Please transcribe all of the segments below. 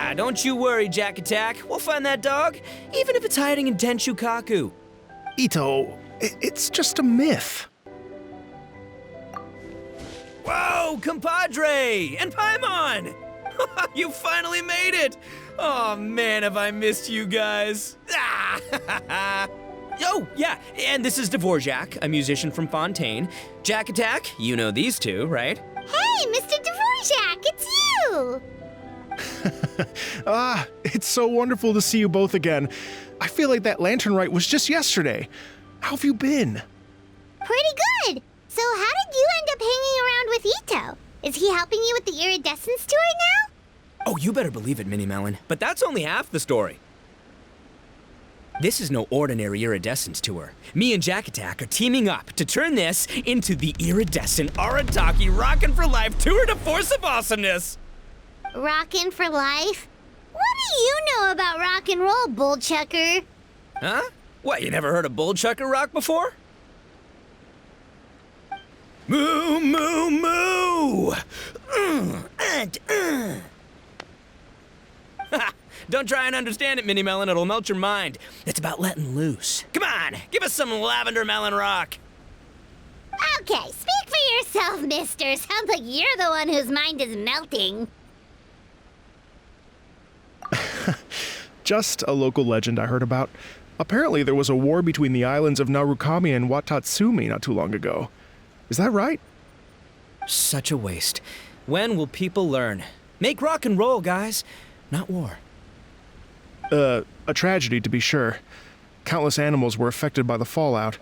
Ah, don't you worry, Jack Attack. We'll find that dog, even if it's hiding in Tenshukaku. Ito, it's just a myth. Whoa, compadre! And Paimon! You finally made it! Oh man, have I missed you guys. Ah! Oh, yeah, and this is Dvorak, a musician from Fontaine. Jack Attack, you know these two, right? Hey, Mr. Dvorak, it's you! It's so wonderful to see you both again. I feel like that lantern rite was just yesterday. How have you been? Pretty good. So how did you end up hanging around with Ito? Is he helping you with the iridescence tour now? Oh, you better believe it, Mini Melon. But that's only half the story. This is no ordinary iridescence tour. Me and Jack Attack are teaming up to turn this into the iridescent Arataki Rockin' for Life Tour de Force of Awesomeness. Rockin' for life? What do you know about rock and roll, bullchucker? Huh? What, you never heard a bullchucker rock before? Moo, moo, moo! Don't try and understand it, Mini Melon. It'll melt your mind. It's about letting loose. Come on, give us some lavender melon rock. Okay, speak for yourself, mister. Sounds like you're the one whose mind is melting. Just a local legend I heard about. Apparently there was a war between the islands of Narukami and Watatsumi not too long ago. Is that right? Such a waste. When will people learn? Make rock and roll, guys, not war. A tragedy to be sure. Countless animals were affected by the fallout.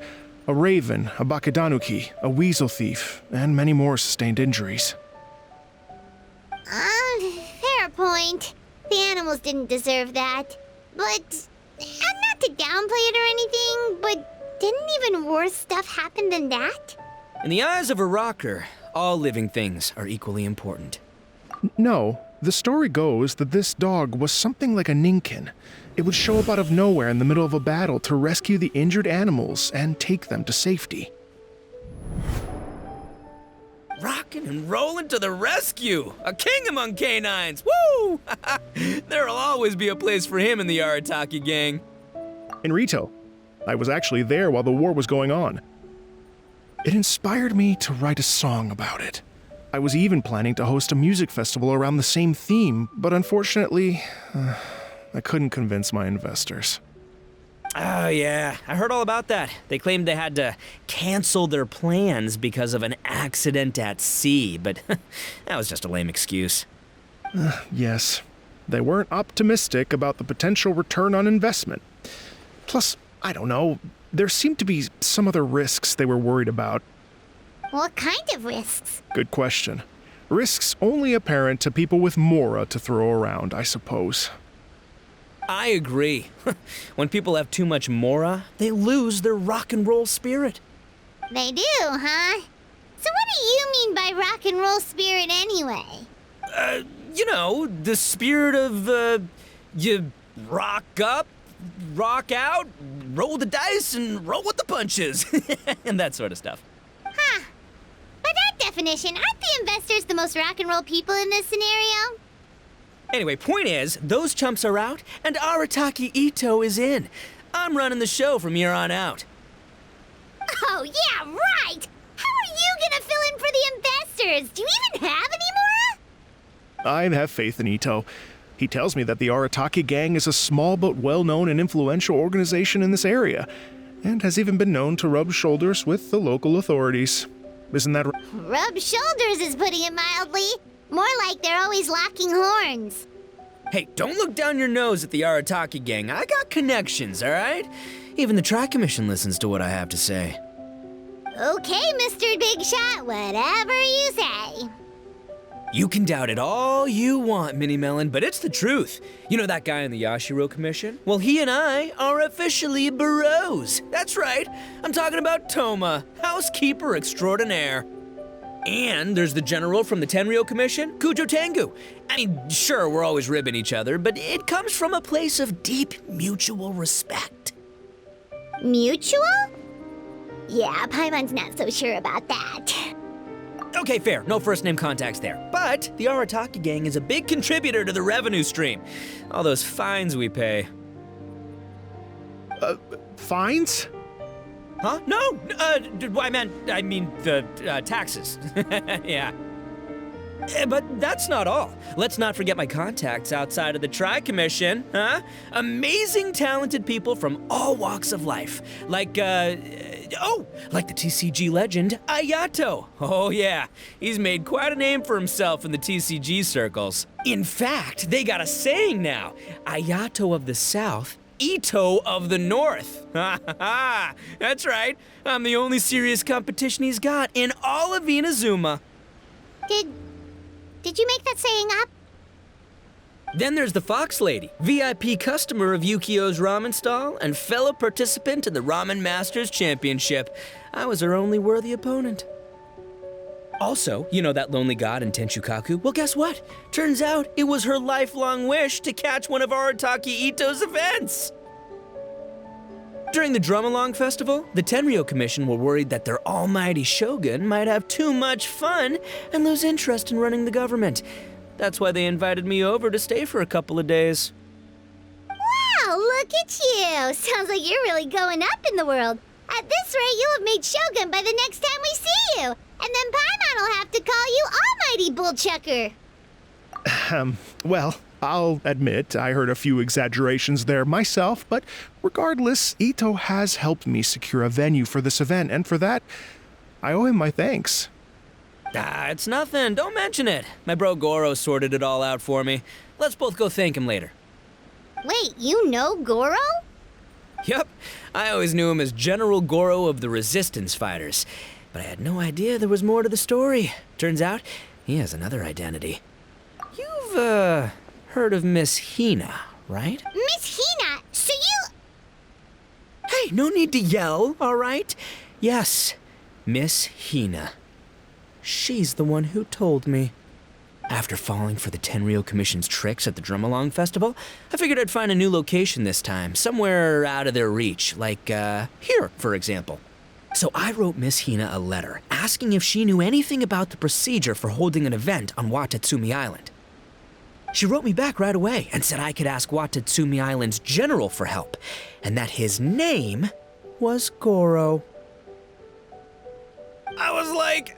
A raven, a bakedanuki, a weasel thief, and many more sustained injuries. Fair point. The animals didn't deserve that. But, not to downplay it or anything, but didn't even worse stuff happen than that? In the eyes of a rocker, all living things are equally important. No, the story goes that this dog was something like a ninkin. It would show up out of nowhere in the middle of a battle to rescue the injured animals and take them to safety. Rockin' and rollin' to the rescue! A king among canines! Woo! There'll always be a place for him in the Arataki gang. In Rito, I was actually there while the war was going on. It inspired me to write a song about it. I was even planning to host a music festival around the same theme, but unfortunately, I couldn't convince my investors. Oh yeah, I heard all about that. They claimed they had to cancel their plans because of an accident at sea, but that was just a lame excuse. Yes, they weren't optimistic about the potential return on investment. Plus, I don't know, there seemed to be some other risks they were worried about. What kind of risks? Good question. Risks only apparent to people with mora to throw around, I suppose. I agree. When people have too much mora, they lose their rock and roll spirit. They do, huh? So what do you mean by rock and roll spirit anyway? You know, the spirit of, you rock up, rock out, roll the dice, and roll with the punches. And that sort of stuff. Huh. By that definition, aren't the investors the most rock and roll people in this scenario? Anyway, point is, those chumps are out, and Arataki Ito is in. I'm running the show from here on out. Oh, yeah, right! How are you gonna fill in for the investors? Do you even have any mora? I have faith in Ito. He tells me that the Arataki gang is a small but well-known and influential organization in this area, and has even been known to rub shoulders with the local authorities. Isn't that right? Rub shoulders is putting it mildly. More like they're always locking horns. Hey, don't look down your nose at the Arataki gang. I got connections, all right? Even the Tri-Commission listens to what I have to say. Okay, Mr. Big Shot, whatever you say. You can doubt it all you want, Mini Melon, but it's the truth. You know that guy in the Yashiro Commission? Well, he and I are officially bros. That's right. I'm talking about Toma, housekeeper extraordinaire. And there's the general from the Tenryo Commission, Kujo Tengu. I mean, sure, we're always ribbing each other, but it comes from a place of deep mutual respect. Mutual? Yeah, Paimon's not so sure about that. Okay, fair. No first-name contacts there. But the Arataki gang is a big contributor to the revenue stream. All those fines we pay. Fines? Huh? No! I mean the taxes. Yeah. But that's not all. Let's not forget my contacts outside of the Tri-Commission, huh? Amazing, talented people from all walks of life. Like the TCG legend, Ayato. Oh yeah, he's made quite a name for himself in the TCG circles. In fact, they got a saying now, Ayato of the South, Ito of the North. Ha ha ha! That's right, I'm the only serious competition he's got in all of Inazuma. Did you make that saying up? Then there's the Fox Lady, VIP customer of Yukio's ramen stall and fellow participant in the Ramen Masters Championship. I was her only worthy opponent. Also, you know that lonely god in Tenshukaku? Well, guess what? Turns out it was her lifelong wish to catch one of Arataki Ito's events. During the Drum-Along Festival, the Tenryo Commission were worried that their almighty Shogun might have too much fun and lose interest in running the government. That's why they invited me over to stay for a couple of days. Wow, look at you! Sounds like you're really going up in the world. At this rate, you'll have made Shogun by the next time we see you. And then Paimon will have to call you Almighty Bullchucker. Well, I'll admit I heard a few exaggerations there myself, but regardless, Ito has helped me secure a venue for this event, and for that, I owe him my thanks. It's nothing. Don't mention it. My bro Goro sorted it all out for me. Let's both go thank him later. Wait, you know Goro? Yep. I always knew him as General Goro of the Resistance Fighters. But I had no idea there was more to the story. Turns out, he has another identity. You've, heard of Miss Hina, right? Miss Hina? So you... Hey, no need to yell, all right? Yes, Miss Hina. She's the one who told me. After falling for the Tenryo Commission's tricks at the Drum-Along Festival, I figured I'd find a new location this time, somewhere out of their reach, like, here, for example. So I wrote Miss Hina a letter, asking if she knew anything about the procedure for holding an event on Watatsumi Island. She wrote me back right away and said I could ask Watatsumi Island's general for help, and that his name was Goro. I was like,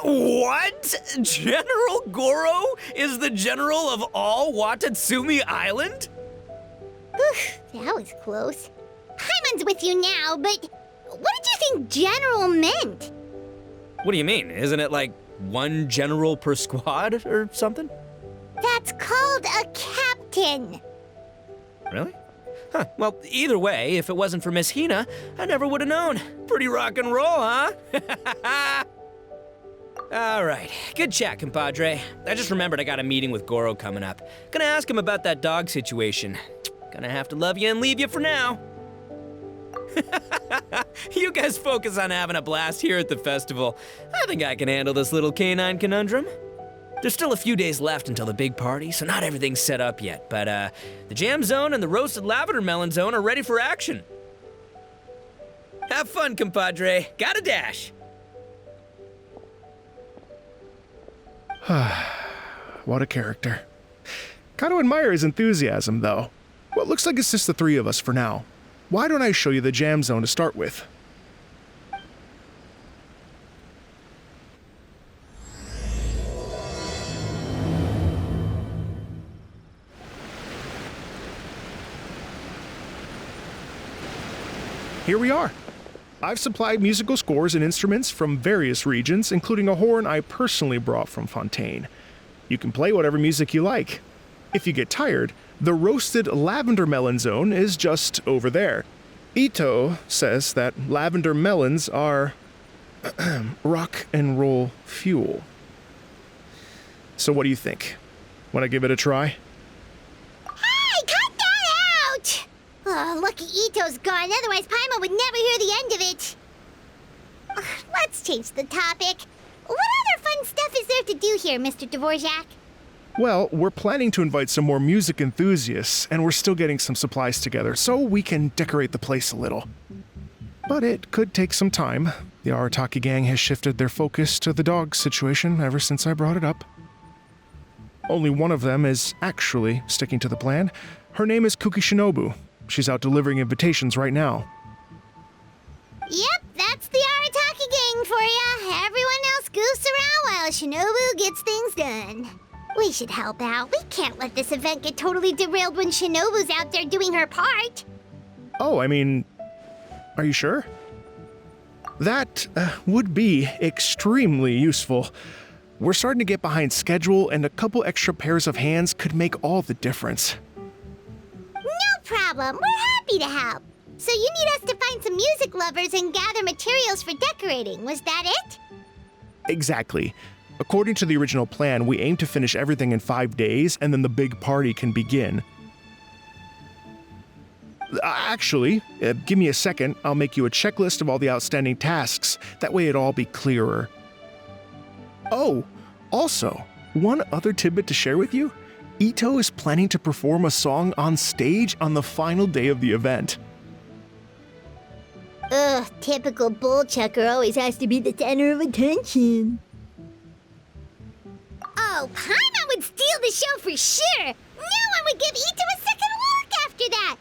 what? General Goro is the general of all Watatsumi Island? Oof, that was close. Paimon's with you now, but what did you think general meant? What do you mean? Isn't it like one general per squad or something? That's called a captain. Really? Huh, well, either way, if it wasn't for Miss Hina, I never would have known. Pretty rock and roll, huh? All right, good chat, compadre. I just remembered I got a meeting with Goro coming up. Gonna ask him about that dog situation. Gonna have to love you and leave you for now. You guys focus on having a blast here at the festival. I think I can handle this little canine conundrum. There's still a few days left until the big party, so not everything's set up yet, but the jam zone and the roasted lavender melon zone are ready for action. Have fun, compadre. Gotta dash. What a character. Kind of admire his enthusiasm, though. Well, it looks like it's just the three of us for now. Why don't I show you the jam zone to start with? Here we are. I've supplied musical scores and instruments from various regions, including a horn I personally brought from Fontaine. You can play whatever music you like. If you get tired, the roasted lavender melon zone is just over there. Ito says that lavender melons are rock and roll fuel. So what do you think? Want to give it a try? Hey, cut that out! Oh, lucky Ito's gone, otherwise Paimon would never hear the end of it. Let's change the topic. What other fun stuff is there to do here, Mr. Dvorak? Well, we're planning to invite some more music enthusiasts, and we're still getting some supplies together so we can decorate the place a little. But it could take some time. The Arataki gang has shifted their focus to the dog situation ever since I brought it up. Only one of them is actually sticking to the plan. Her name is Kuki Shinobu. She's out delivering invitations right now. Yep, that's the Arataki gang for ya. Everyone else goofs around while Shinobu gets things done. We should help out. We can't let this event get totally derailed when Shinobu's out there doing her part. Oh, I mean, are you sure? That would be extremely useful. We're starting to get behind schedule, and a couple extra pairs of hands could make all the difference. No problem. We're happy to help. So you need us to find some music lovers and gather materials for decorating. Was that it? Exactly. According to the original plan, we aim to finish everything in 5 days, and then the big party can begin. Actually, give me a second. I'll make you a checklist of all the outstanding tasks. That way it'll all be clearer. Oh, also, one other tidbit to share with you. Ito is planning to perform a song on stage on the final day of the event. Ugh, typical bullchucker always has to be the center of attention. Oh, Paimon would steal the show for sure! No one would give Ito a second look after that!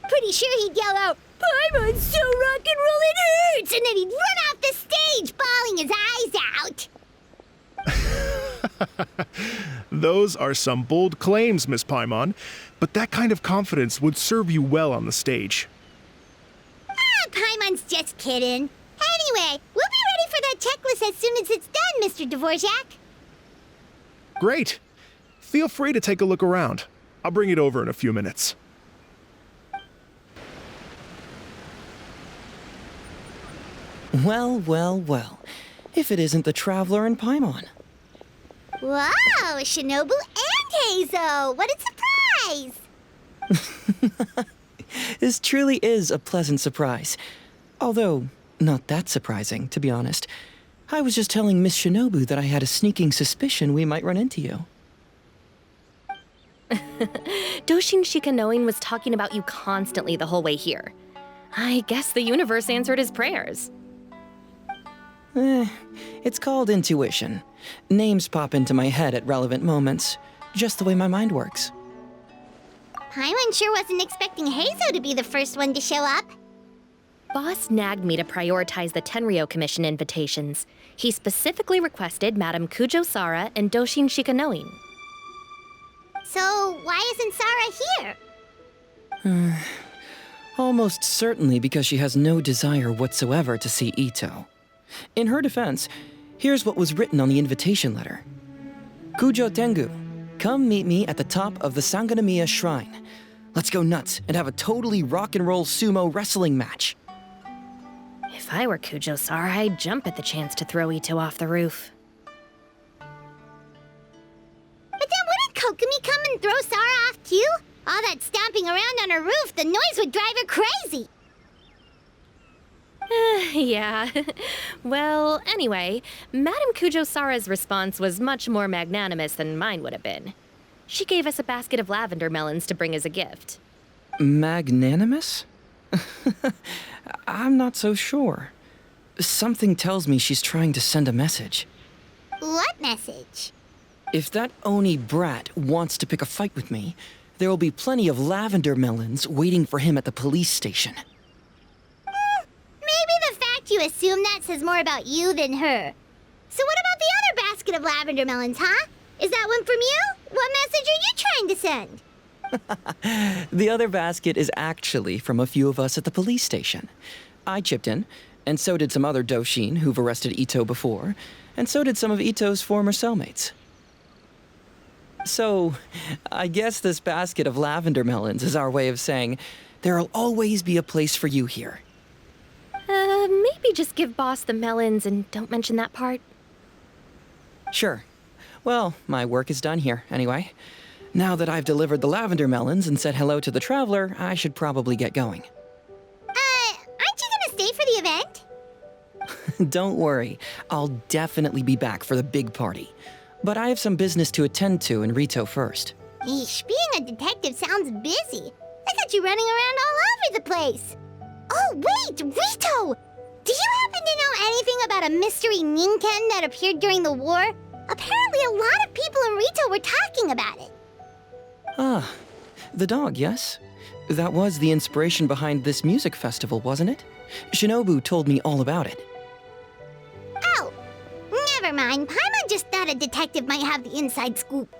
Pretty sure he'd yell out, "Paimon's so rock and roll it hurts!" And then he'd run off the stage, bawling his eyes out. Those are some bold claims, Miss Paimon, but that kind of confidence would serve you well on the stage. Paimon's just kidding. Anyway, we'll be ready for that checklist as soon as it's done, Mr. Dvorak. Great. Feel free to take a look around. I'll bring it over in a few minutes. Well, well, well. If it isn't the Traveler and Paimon. Wow, Shinobu and Heizo! What a surprise! This truly is a pleasant surprise. Although, not that surprising, to be honest. I was just telling Miss Shinobu that I had a sneaking suspicion we might run into you. Doshin Shikanoin was talking about you constantly the whole way here. I guess the universe answered his prayers. It's called intuition. Names pop into my head at relevant moments, just the way my mind works. Paimon sure wasn't expecting Heizo to be the first one to show up. Boss nagged me to prioritize the Tenryo Commission invitations. He specifically requested Madame Kujo Sara and Doshin Shikanoin. So, why isn't Sara here? Almost certainly because she has no desire whatsoever to see Ito. In her defense, here's what was written on the invitation letter. Kujo Tengu, come meet me at the top of the Sangonomiya Shrine. Let's go nuts and have a totally rock and roll sumo wrestling match. If I were Kujo Sara, I'd jump at the chance to throw Ito off the roof. But then wouldn't Kokomi come and throw Sara off too? All that stomping around on her roof, the noise would drive her crazy. Yeah. Well, anyway, Madame Kujo Sara's response was much more magnanimous than mine would have been. She gave us a basket of lavender melons to bring as a gift. Magnanimous? I'm not so sure. Something tells me she's trying to send a message. What message? If that Oni brat wants to pick a fight with me, there will be plenty of lavender melons waiting for him at the police station. Maybe the fact you assume that says more about you than her. So what about the other basket of lavender melons, huh? Is that one from you? What message are you trying to send? The other basket is actually from a few of us at the police station. I chipped in, and so did some other Doshin who've arrested Ito before, and so did some of Ito's former cellmates. So, I guess this basket of lavender melons is our way of saying, there'll always be a place for you here. Maybe just give Boss the melons and don't mention that part. Sure. Well, my work is done here, anyway. Now that I've delivered the lavender melons and said hello to the Traveler, I should probably get going. Aren't you gonna stay for the event? Don't worry, I'll definitely be back for the big party. But I have some business to attend to in Rito first. Eesh, being a detective sounds busy. I got you running around all over the place. Oh, wait, Rito! Do you happen to know anything about a mystery Ninken that appeared during the war? Apparently a lot of people in Rito were talking about it. Ah, the dog, yes? That was the inspiration behind this music festival, wasn't it? Shinobu told me all about it. Oh, never mind. Paimon just thought a detective might have the inside scoop.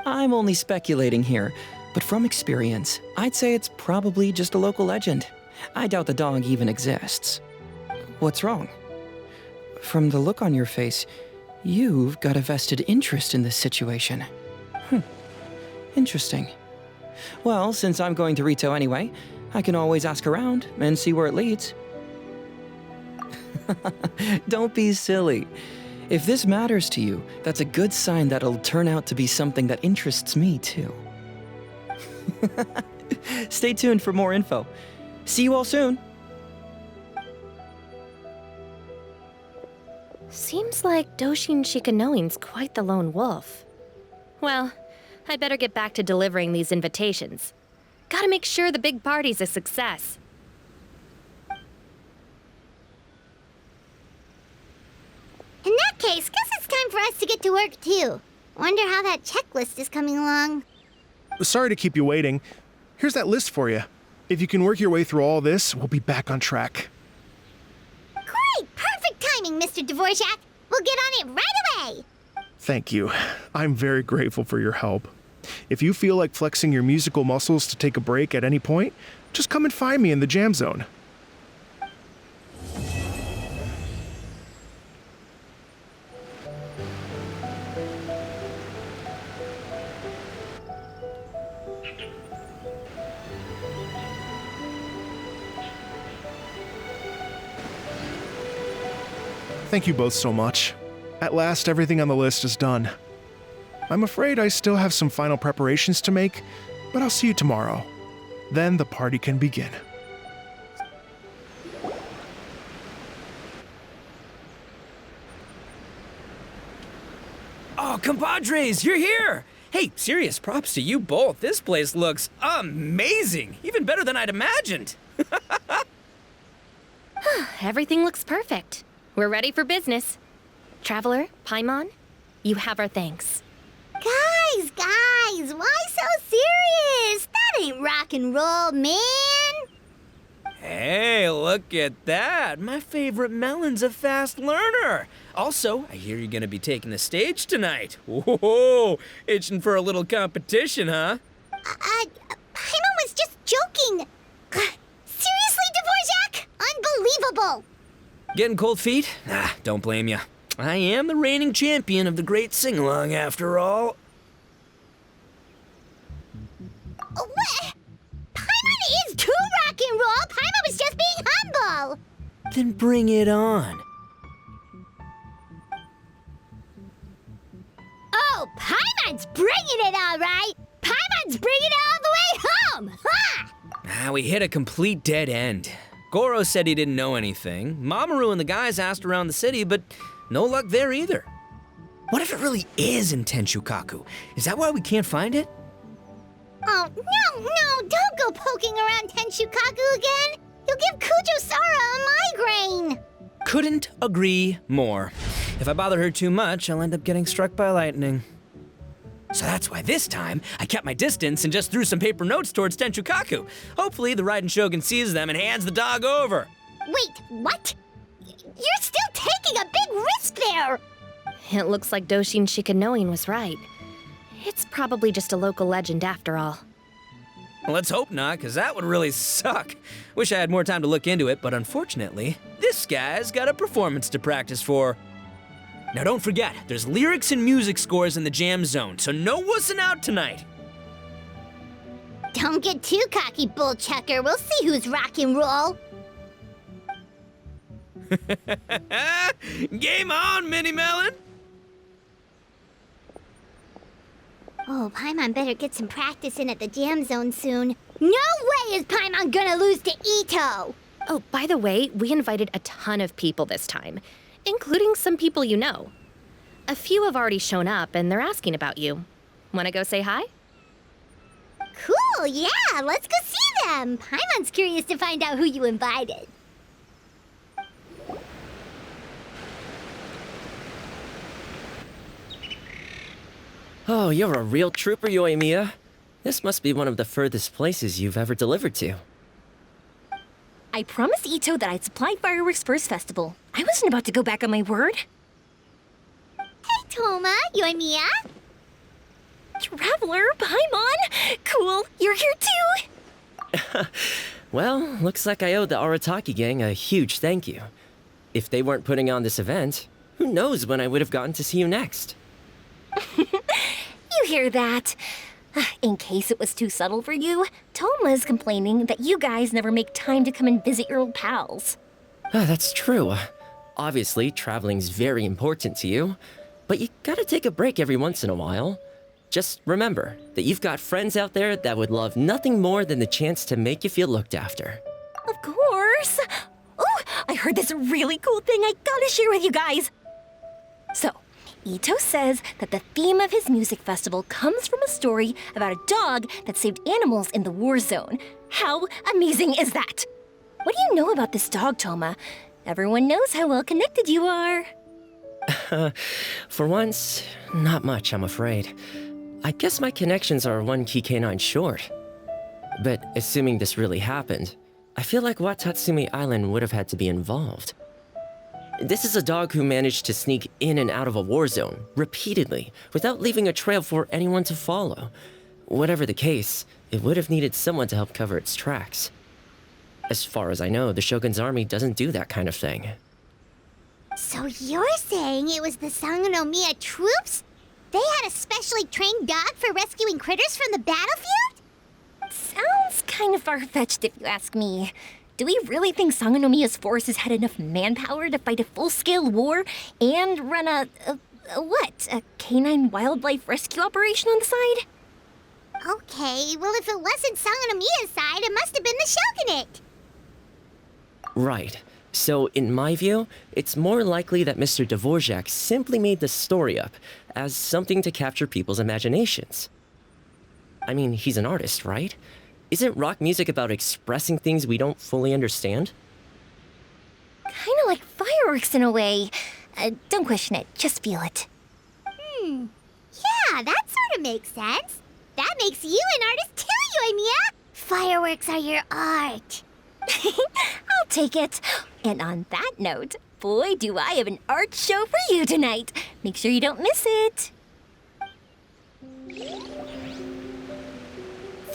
I'm only speculating here, but from experience, I'd say it's probably just a local legend. I doubt the dog even exists. What's wrong? From the look on your face, you've got a vested interest in this situation. Interesting. Well, since I'm going to Rito anyway, I can always ask around and see where it leads. Don't be silly. If this matters to you, that's a good sign that it'll turn out to be something that interests me too. Stay tuned for more info. See you all soon. Seems like Doshin Shikanoin's quite the lone wolf. Well, I'd better get back to delivering these invitations. Gotta make sure the big party's a success. In that case, guess it's time for us to get to work too. Wonder how that checklist is coming along. Sorry to keep you waiting. Here's that list for you. If you can work your way through all this, we'll be back on track. Great! Perfect timing, Mr. Dvorak! We'll get on it right away! Thank you. I'm very grateful for your help. If you feel like flexing your musical muscles to take a break at any point, just come and find me in the jam zone. Thank you both so much. At last, everything on the list is done. I'm afraid I still have some final preparations to make, but I'll see you tomorrow. Then the party can begin. Oh, compadres, you're here! Hey, serious props to you both. This place looks amazing. Even better than I'd imagined. Everything looks perfect. We're ready for business. Traveler, Paimon, you have our thanks. Guys, why so serious? That ain't rock and roll, man! Hey, look at that. My favorite melon's a fast learner. Also, I hear you're gonna be taking the stage tonight. Whoa, itching for a little competition, huh? Paimon was just joking. Seriously, Dvorak? Unbelievable! Getting cold feet? Don't blame ya. I am the reigning champion of the great sing-along, after all. What? Paimon is too rock and roll! Paimon was just being humble! Then bring it on. Oh, Paimon's bringing it all right! Paimon's bringing it all the way home! Ha! We hit a complete dead end. Goro said he didn't know anything. Mamoru and the guys asked around the city, but no luck there either. What if it really is in Tenshukaku? Is that why we can't find it? Oh, no, don't go poking around Tenshukaku again! You'll give Kujo-Sara a migraine! Couldn't agree more. If I bother her too much, I'll end up getting struck by lightning. So that's why this time, I kept my distance and just threw some paper notes towards Tenshukaku. Hopefully the riding Shogun sees them and hands the dog over. Wait, what? You're still taking a big risk there! It looks like Doshin Shikanoin was right. It's probably just a local legend after all. Well, let's hope not, because that would really suck. Wish I had more time to look into it, but unfortunately, this guy's got a performance to practice for. Now don't forget, there's lyrics and music scores in the jam zone, so no wussing out tonight. Don't get too cocky, bullchucker. We'll see who's rock and roll. Game on, Mini Melon! Oh, Paimon better get some practice in at the jam zone soon. No way is Paimon gonna lose to Ito! Oh, by the way, we invited a ton of people this time, including some people you know. A few have already shown up and they're asking about you. Wanna go say hi? Cool, yeah, let's go see them. Paimon's curious to find out who you invited. Oh, you're a real trooper, Yoimiya. This must be one of the furthest places you've ever delivered to. I promised Ito that I'd supply fireworks for his festival. I wasn't about to go back on my word. Hey, Toma, Yoimiya. Traveler, Paimon! Cool, you're here too! Well, looks like I owe the Arataki gang a huge thank you. If they weren't putting on this event, who knows when I would have gotten to see you next. You hear that? In case it was too subtle for you, Toma's complaining that you guys never make time to come and visit your old pals. That's true. Obviously, traveling's very important to you, but you gotta take a break every once in a while. Just remember that you've got friends out there that would love nothing more than the chance to make you feel looked after. Of course! Oh, I heard this really cool thing I gotta share with you guys! So, Ito says that the theme of his music festival comes from a story about a dog that saved animals in the war zone. How amazing is that? What do you know about this dog, Toma? Everyone knows how well connected you are. For once, not much, I'm afraid. I guess my connections are one key canine short. But assuming this really happened, I feel like Watatsumi Island would have had to be involved. This is a dog who managed to sneak in and out of a war zone, repeatedly, without leaving a trail for anyone to follow. Whatever the case, it would have needed someone to help cover its tracks. As far as I know, the Shogun's army doesn't do that kind of thing. So you're saying it was the Sangonomiya troops? They had a specially trained dog for rescuing critters from the battlefield? Sounds kind of far-fetched if you ask me. Do we really think Sangonomiya's forces had enough manpower to fight a full-scale war and run a canine wildlife rescue operation on the side? Okay, well if it wasn't Sangonomiya's side, it must have been the Shogunate. Right. So, in my view, it's more likely that Mr. Dvorak simply made the story up as something to capture people's imaginations. I mean, he's an artist, right? Isn't rock music about expressing things we don't fully understand? Kinda like fireworks in a way. Don't question it, just feel it. Yeah, that sort of makes sense. That makes you an artist too, Yoimiya. Fireworks are your art. I'll take it. And on that note, boy, do I have an art show for you tonight. Make sure you don't miss it.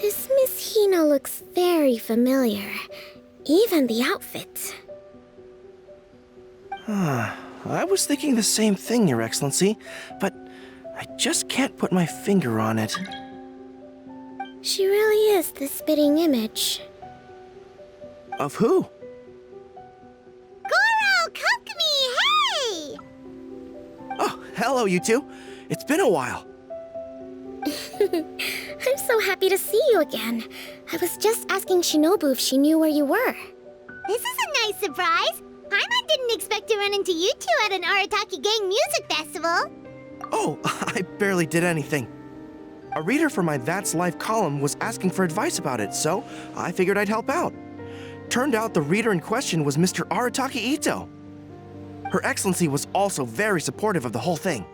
This Miss Hina looks very familiar. Even the outfit. I was thinking the same thing, Your Excellency, but I just can't put my finger on it. She really is the spitting image. Of who? Goro, Kokumi, hey! Oh, hello, you two. It's been a while. I'm so happy to see you again. I was just asking Shinobu if she knew where you were. This is a nice surprise. Paimon didn't expect to run into you two at an Arataki gang music festival. Oh, I barely did anything. A reader for my That's Life column was asking for advice about it, so I figured I'd help out. Turned out the reader in question was Mr. Arataki Ito. Her Excellency was also very supportive of the whole thing.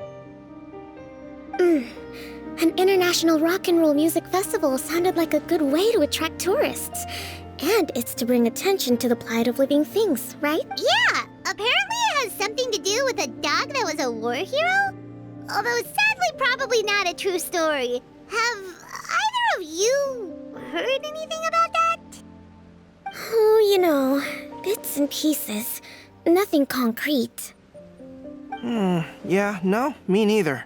An international rock and roll music festival sounded like a good way to attract tourists. And it's to bring attention to the plight of living things, right? Yeah, apparently it has something to do with a dog that was a war hero? Although sadly probably not a true story. Have either of you heard anything about that? Oh, you know, bits and pieces. Nothing concrete. Yeah, no, me neither.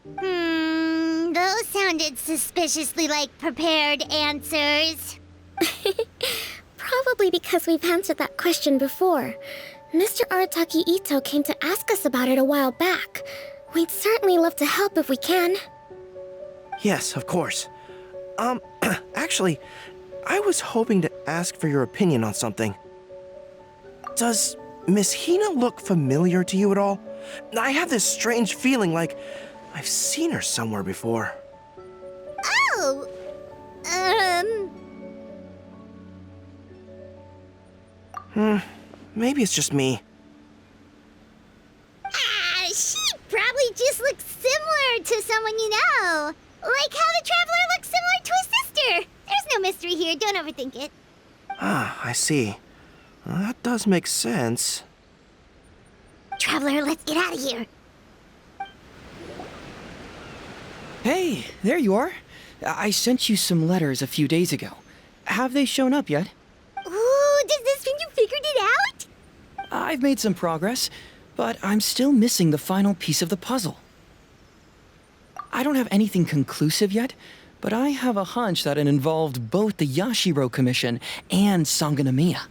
Those sounded suspiciously like prepared answers. Probably because we've answered that question before. Mr. Arataki Ito came to ask us about it a while back. We'd certainly love to help if we can. Yes, of course. Actually, I was hoping to ask for your opinion on something. Does Miss Hina look familiar to you at all? I have this strange feeling like I've seen her somewhere before. Oh, Maybe it's just me. she probably just looks similar to someone you history here, don't overthink it. Ah, I see. Well, that does make sense. Traveler, let's get out of here. Hey, there you are. I sent you some letters a few days ago. Have they shown up yet? Ooh, does this mean you figured it out? I've made some progress, but I'm still missing the final piece of the puzzle. I don't have anything conclusive yet, but I have a hunch that it involved both the Yashiro Commission and Sangonomiya.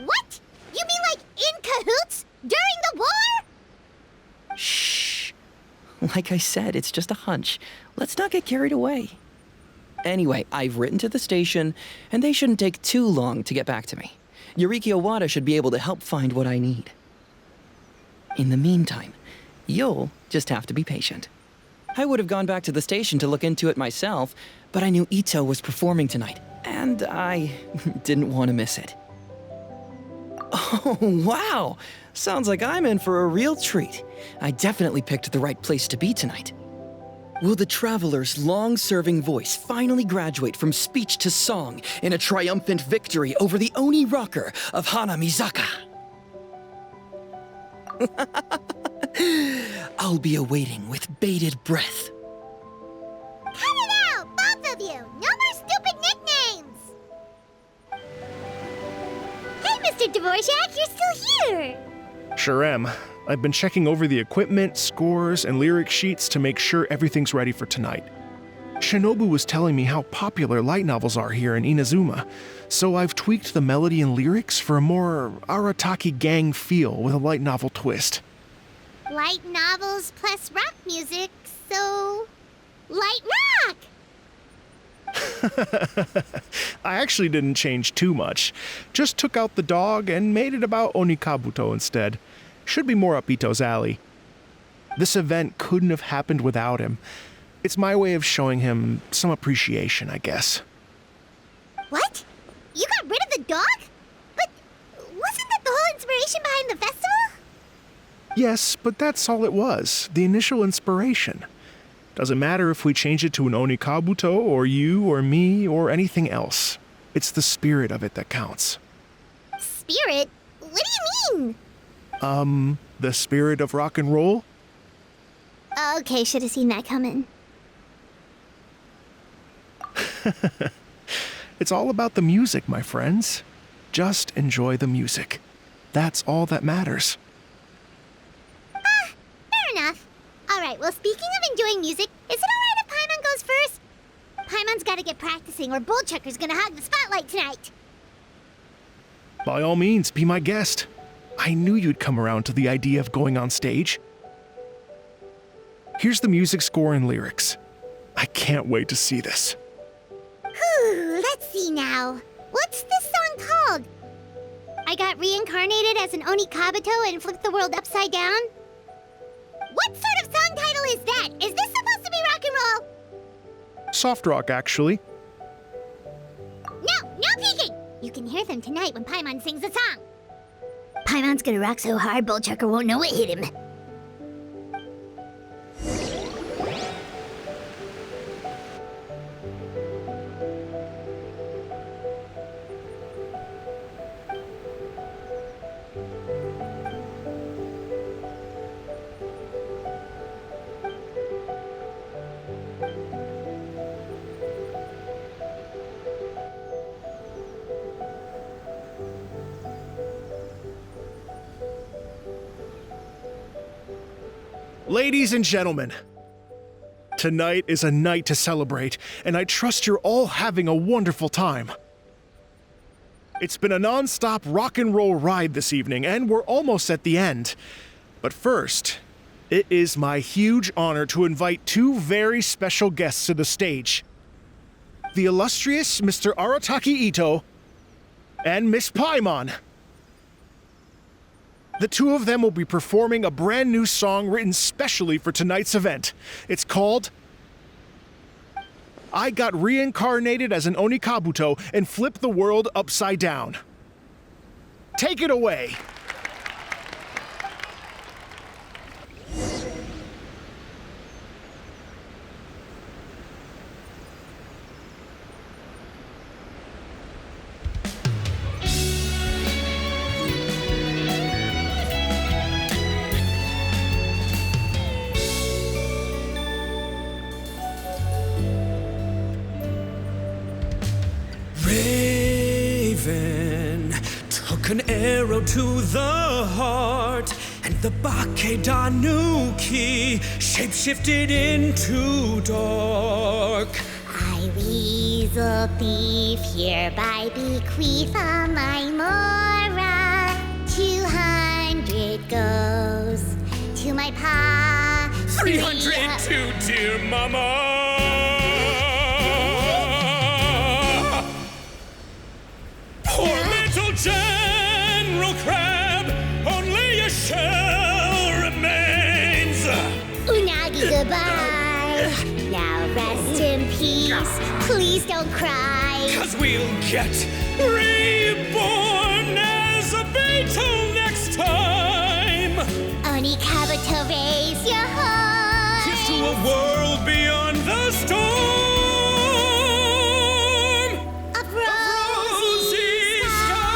What? You mean like in cahoots? During the war? Shh. Like I said, it's just a hunch. Let's not get carried away. Anyway, I've written to the station, and they shouldn't take too long to get back to me. Yuriki Owada should be able to help find what I need. In the meantime, you'll just have to be patient. I would have gone back to the station to look into it myself, but I knew Ito was performing tonight, and I didn't want to miss it. Oh, wow! Sounds like I'm in for a real treat. I definitely picked the right place to be tonight. Will the Traveler's long-serving voice finally graduate from speech to song in a triumphant victory over the Oni rocker of Hanamizaka? I'll be awaiting with bated breath. Cut it out, both of you! No more stupid nicknames! Hey, Mr. Dvorak, you're still here! Sure am. I've been checking over the equipment, scores, and lyric sheets to make sure everything's ready for tonight. Shinobu was telling me how popular light novels are here in Inazuma, so I've tweaked the melody and lyrics for a more Arataki gang feel with a light novel twist. Light novels plus rock music, so... light rock! I actually didn't change too much. Just took out the dog and made it about Onikabuto instead. Should be more up Ito's alley. This event couldn't have happened without him. It's my way of showing him some appreciation, I guess. What? You got rid of the dog? But wasn't that the whole inspiration behind the festival? Yes, but that's all it was. The initial inspiration. Doesn't matter if we change it to an Onikabuto, or you, or me, or anything else. It's the spirit of it that counts. Spirit? What do you mean? The spirit of rock and roll? Okay, should have seen that coming. It's all about the music, my friends. Just enjoy the music. That's all that matters. Fair enough. Alright, well, speaking of enjoying music, is it alright if Paimon goes first? Paimon's gotta get practicing or Bullchucker's gonna hog the spotlight tonight. By all means, be my guest. I knew you'd come around to the idea of going on stage. Here's the music score and lyrics. I can't wait to see this. Whew, let's see now. What's this song called? I got reincarnated as an Onikabuto and flipped the world upside down? What sort of song title is that? Is this supposed to be rock and roll? Soft rock, actually. No peeking! You can hear them tonight when Paimon sings the song. Paimon's gonna rock so hard, Bullchucker won't know it hit him. Ladies and gentlemen, tonight is a night to celebrate, and I trust you're all having a wonderful time. It's been a non-stop rock and roll ride this evening, and we're almost at the end. But first, it is my huge honor to invite two very special guests to the stage. The illustrious Mr. Arataki Ito and Miss Paimon. The two of them will be performing a brand new song written specially for tonight's event. It's called I Got Reincarnated as an Onikabuto and Flipped the World Upside Down. Take it away. An arrow to the heart, and the Bakedanuki shapeshifted into dark. I, weasel thief, hereby bequeath all my mora. 200 goes to my pa. 300 to dear mama. Poor little General Crab, only a shell remains. Unagi, goodbye. Now rest in peace. Please don't cry. 'Cause we'll get reborn as a beetle next time. Oni Kabuto, raise your heart. Here's to a world beyond the storm. Of rosy skies.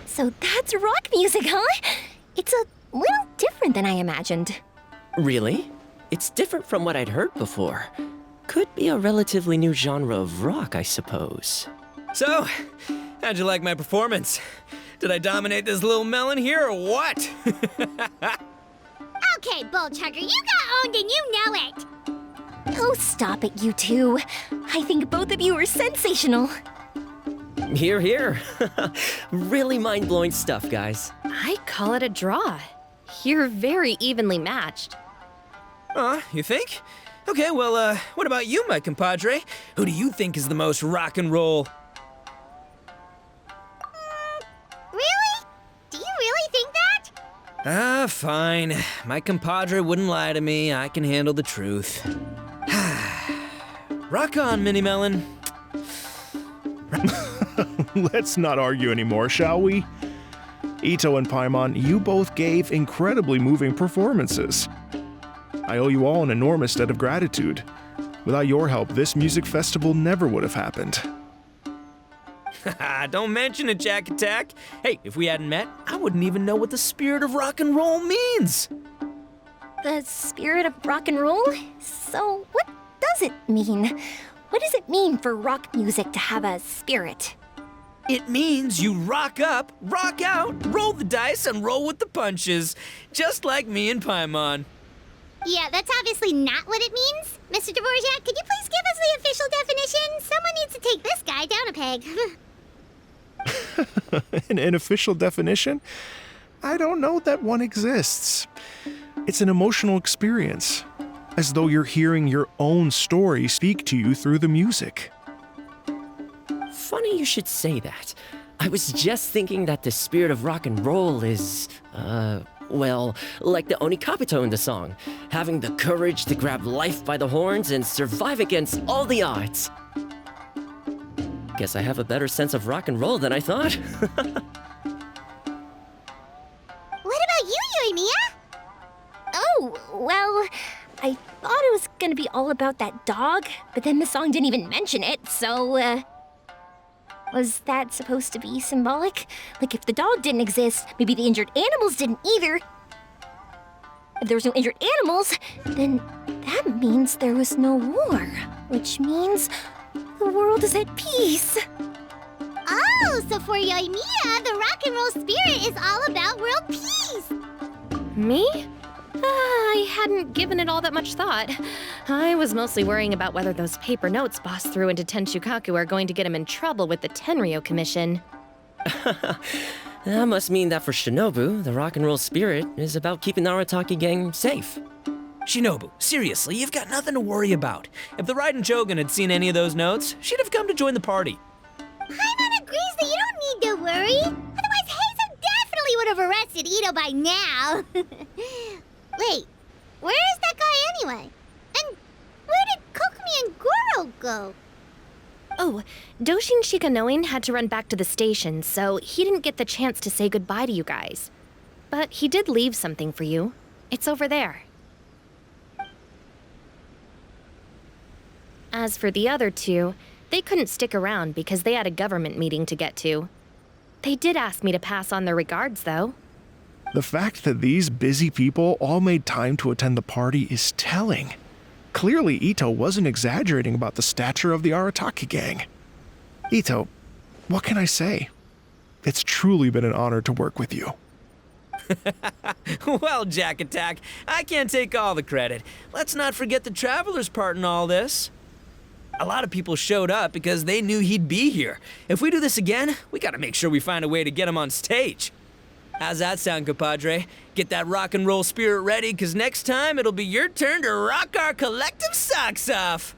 So that's rock music, huh? It's a little different than I imagined. Really? It's different from what I'd heard before. Could be a relatively new genre of rock, I suppose. So, how'd you like my performance? Did I dominate this little melon here or what? Okay, Bullchugger, you got owned and you know it. Oh, stop it, you two. I think both of you are sensational. Here, here. Really mind-blowing stuff, guys. I call it a draw. You're very evenly matched. You think? Okay, well, what about you, my compadre? Who do you think is the most rock and roll? Really? Do you really think that? Fine. My compadre wouldn't lie to me. I can handle the truth. Rock on, Mini Melon. Let's not argue anymore, shall we? Ito and Paimon, you both gave incredibly moving performances. I owe you all an enormous debt of gratitude. Without your help, this music festival never would have happened. Don't mention it, Jack Attack. Hey, if we hadn't met, I wouldn't even know what the spirit of rock and roll means. The spirit of rock and roll? So, what does it mean? What does it mean for rock music to have a spirit? It means you rock up, rock out, roll the dice, and roll with the punches. Just like me and Paimon. Yeah, that's obviously not what it means. Mr. Dvorak, could you please give us the official definition? Someone needs to take this guy down a peg. An official definition? I don't know that one exists. It's an emotional experience, as though you're hearing your own story speak to you through the music. Funny you should say that. I was just thinking that the spirit of rock and roll is, well, like the Onikabuto in the song, having the courage to grab life by the horns and survive against all the odds. Guess I have a better sense of rock and roll than I thought. What about you, Yoimiya? Oh, well, I thought it was gonna be all about that dog, but then the song didn't even mention it, so, was that supposed to be symbolic? Like, if the dog didn't exist, maybe the injured animals didn't either. If there was no injured animals, then that means there was no war, which means the world is at peace. Oh, so for Yoimiya, the rock and roll spirit is all about world peace. Me? I hadn't given it all that much thought. I was mostly worrying about whether those paper notes Boss threw into Tenshukaku are going to get him in trouble with the Tenryo Commission. That must mean that for Shinobu, the rock and roll spirit is about keeping the Arataki gang safe. Shinobu, seriously, you've got nothing to worry about. If the Raiden Shogun had seen any of those notes, she'd have come to join the party. Paimon agrees that you don't need to worry. Otherwise, Heizo definitely would have arrested Ito by now. Wait, where is that guy anyway? And where did Kokumi and Goro go? Oh, Doshin Shikanoin had to run back to the station, so he didn't get the chance to say goodbye to you guys. But he did leave something for you. It's over there. As for the other two, they couldn't stick around because they had a government meeting to get to. They did ask me to pass on their regards, though. The fact that these busy people all made time to attend the party is telling. Clearly, Ito wasn't exaggerating about the stature of the Arataki gang. Ito, what can I say? It's truly been an honor to work with you. Well, Jack Attack, I can't take all the credit. Let's not forget the Traveler's part in all this. A lot of people showed up because they knew he'd be here. If we do this again, we gotta make sure we find a way to get him on stage. How's that sound, compadre? Get that rock and roll spirit ready, because next time it'll be your turn to rock our collective socks off.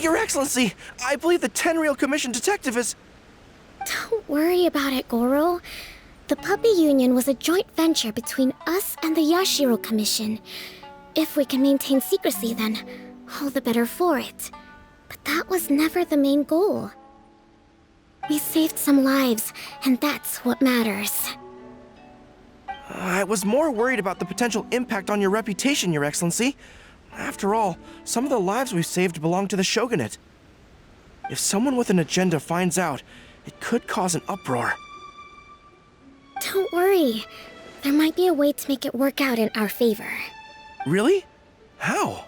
Your Excellency, I believe the Tenryou Commission detective is... Don't worry about it, Goro. The Puppy Union was a joint venture between us and the Yashiro Commission. If we can maintain secrecy, then all the better for it. But that was never the main goal. We saved some lives, and that's what matters. I was more worried about the potential impact on your reputation, Your Excellency. After all, some of the lives we've saved belong to the Shogunate. If someone with an agenda finds out, it could cause an uproar. Don't worry. There might be a way to make it work out in our favor. Really? How?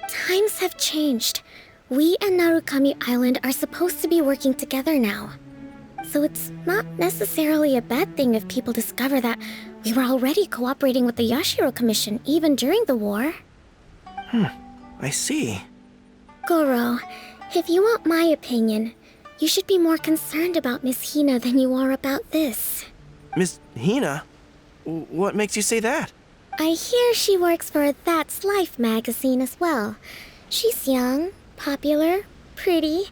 Times have changed. We and Narukami Island are supposed to be working together now. So it's not necessarily a bad thing if people discover that we were already cooperating with the Yashiro Commission even during the war. I see. Goro, if you want my opinion, you should be more concerned about Miss Hina than you are about this. Miss Hina? What makes you say that? I hear she works for That's Life magazine as well. She's young, popular, pretty,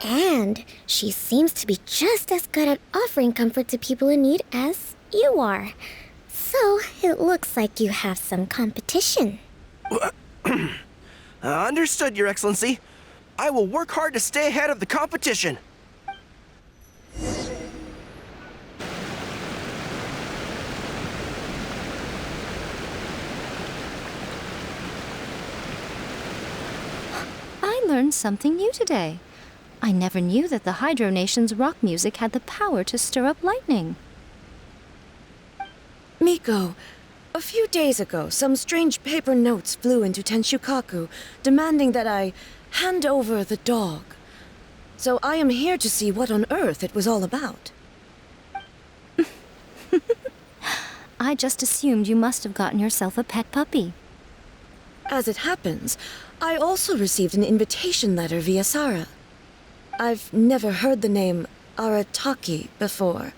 and she seems to be just as good at offering comfort to people in need as you are. So it looks like you have some competition. Understood, Your Excellency. I will work hard to stay ahead of the competition. I learned something new today. I never knew that the Hydro Nation's rock music had the power to stir up lightning. Miko, a few days ago, some strange paper notes flew into Tenshukaku, demanding that I hand over the dog. So I am here to see what on earth it was all about. I just assumed you must have gotten yourself a pet puppy. As it happens, I also received an invitation letter via Sara. I've never heard the name Arataki before,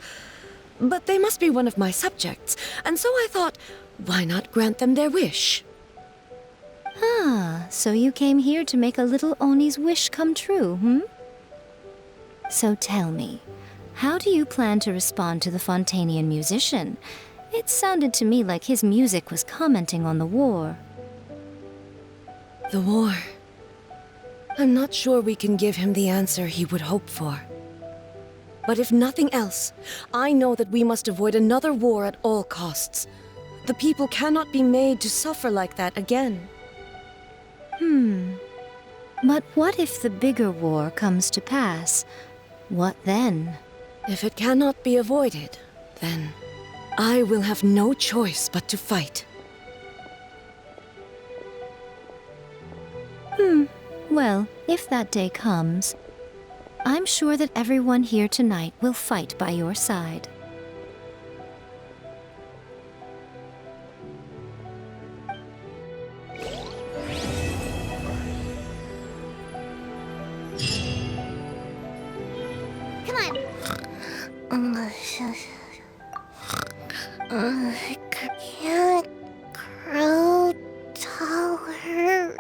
but they must be one of my subjects, and so I thought, why not grant them their wish? Ah, so you came here to make a little Oni's wish come true, hmm? So tell me, how do you plan to respond to the Fontanian musician? It sounded to me like his music was commenting on the war. The war. I'm not sure we can give him the answer he would hope for. But if nothing else, I know that we must avoid another war at all costs. The people cannot be made to suffer like that again. But what if the bigger war comes to pass? What then? If it cannot be avoided, then I will have no choice but to fight. Well, if that day comes, I'm sure that everyone here tonight will fight by your side. Come on. I can't grow taller.